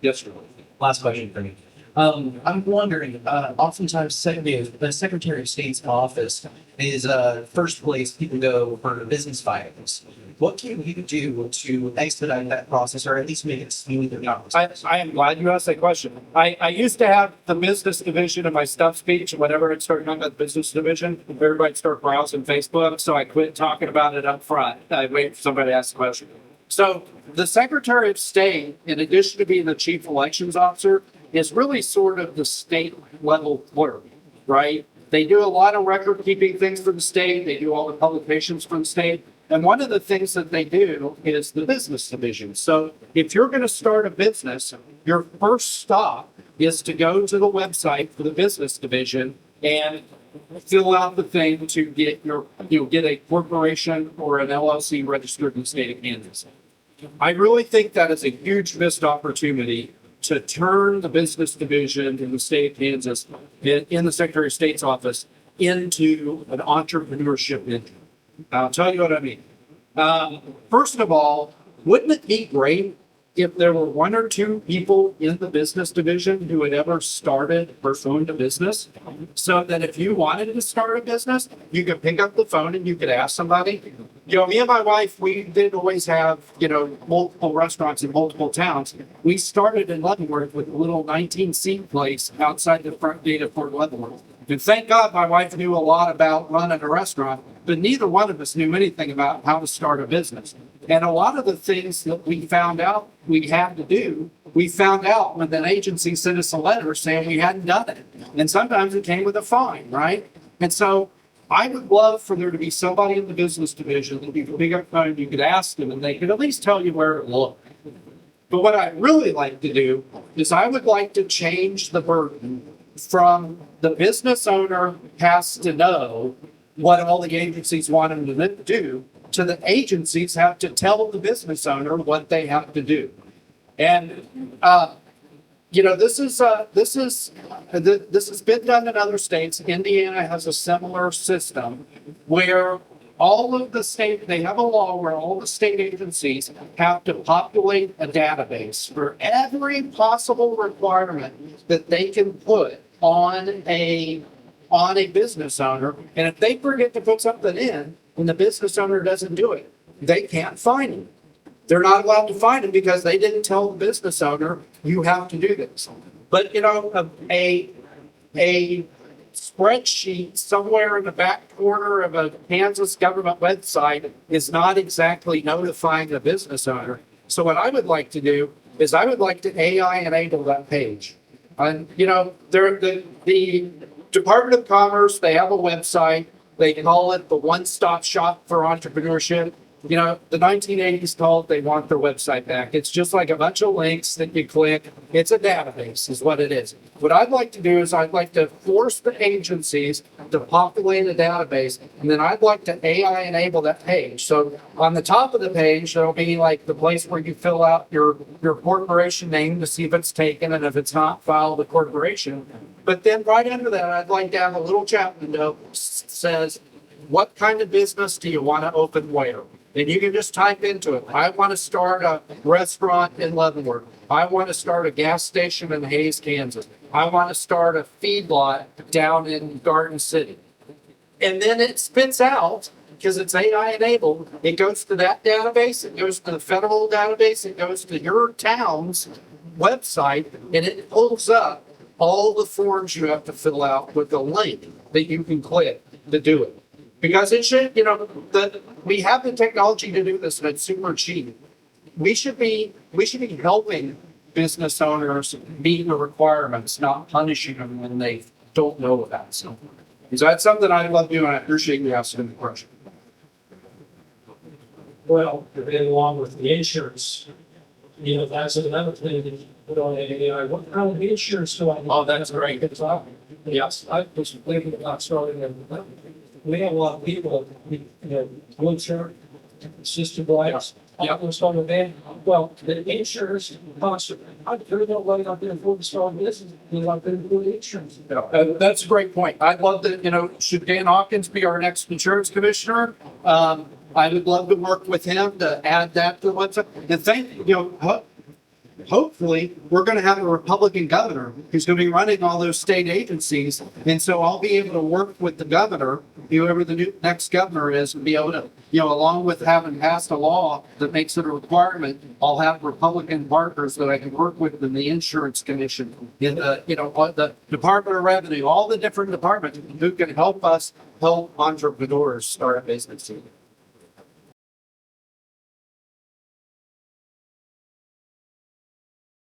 Yes, sir. Last question for me. I'm wondering, oftentimes the Secretary of State's office is first place people go for business filings. What can you do to expedite that process or at least make it smooth enough? I am glad you asked that question. I used to have the business division in my stuff speech. Whenever I'd start talking about the business division, everybody'd start browsing Facebook. So I quit talking about it up front. I wait for somebody to ask the question. So the Secretary of State, in addition to being the Chief Elections Officer, is really sort of the state level clerk, right? They do a lot of record keeping things for the state. They do all the publications for the state. And one of the things that they do is the business division. So if you're going to start a business, your first stop is to go to the website for the business division and fill out the thing to get get a corporation or an LLC registered in the state of Kansas. I really think that is a huge missed opportunity to turn the business division in the state of Kansas, in the Secretary of State's office, into an entrepreneurship engine. I'll tell you what I mean. First of all, wouldn't it be great if there were one or two people in the business division who had ever started or owned a business, so that if you wanted to start a business, you could pick up the phone and you could ask somebody. Me and my wife, we didn't always have, multiple restaurants in multiple towns. We started in Leavenworth with a little 19-seat place outside the front gate of Fort Leavenworth. And thank God my wife knew a lot about running a restaurant, but neither one of us knew anything about how to start a business. And a lot of the things that we found out we had to do, we found out when an agency sent us a letter saying we hadn't done it. And sometimes it came with a fine, right? And so I would love for there to be somebody in the business division that you could pick up the phone, you could ask them, and they could at least tell you where to look. But what I'd really like to do is I would like to change the burden from the business owner has to know what all the agencies want them to do, to the agencies have to tell the business owner what they have to do. And this has been done in other states. Indiana has a similar system where all of the state, they have a law where all the state agencies have to populate a database for every possible requirement that they can put on a business owner. And if they forget to put something in and the business owner doesn't do it, they can't fine him. They're not allowed to fine him because they didn't tell the business owner, you have to do this. But a spreadsheet somewhere in the back corner of a Kansas government website is not exactly notifying the business owner. So what I would like to do is I would like to AI enable that page. And the Department of Commerce, they have a website. They call it the one-stop shop for entrepreneurship. The 1980s called, they want their website back. It's just like a bunch of links that you click. It's a database is what it is. What I'd like to do is I'd like to force the agencies to populate a database, and then I'd like to AI enable that page. So on the top of the page, there'll be like the place where you fill out your corporation name to see if it's taken, and if it's not, file the corporation. But then right under that, I'd like to have a little chat window that says, what kind of business do you want to open where? And you can just type into it. I want to start a restaurant in Leavenworth. I want to start a gas station in Hays, Kansas. I want to start a feedlot down in Garden City. And then it spits out, because it's AI enabled, it goes to that database, it goes to the federal database, it goes to your town's website, and it pulls up all the forms you have to fill out with a link that you can click to do it. Because it should, we have the technology to do this, and it's super cheap. We should be helping business owners meet the requirements, not punishing them when they don't know about something. So that's something I love doing. I appreciate you asking the question. Well, then along with the insurance, that's another thing that you put on AI. What kind of insurance do I need? Oh, that's great. Yes, I was thinking about starting a. We have a lot of people, wheelchair, assisted lives. Yeah. Start a van. Well, the insurance costs. There's no way I've been able to start a business because I've been doing insurance. That's a great point. I'd love to, should Dan Hawkins be our next insurance commissioner? I would love to work with him to add that to the website. And hopefully we're going to have a Republican governor who's going to be running all those state agencies. And so I'll be able to work with the governor, whoever the next governor is, and be able to, along with having passed a law that makes it a requirement, I'll have Republican partners that I can work with in the insurance commission, in the, the Department of Revenue, all the different departments who can help us help entrepreneurs start a business.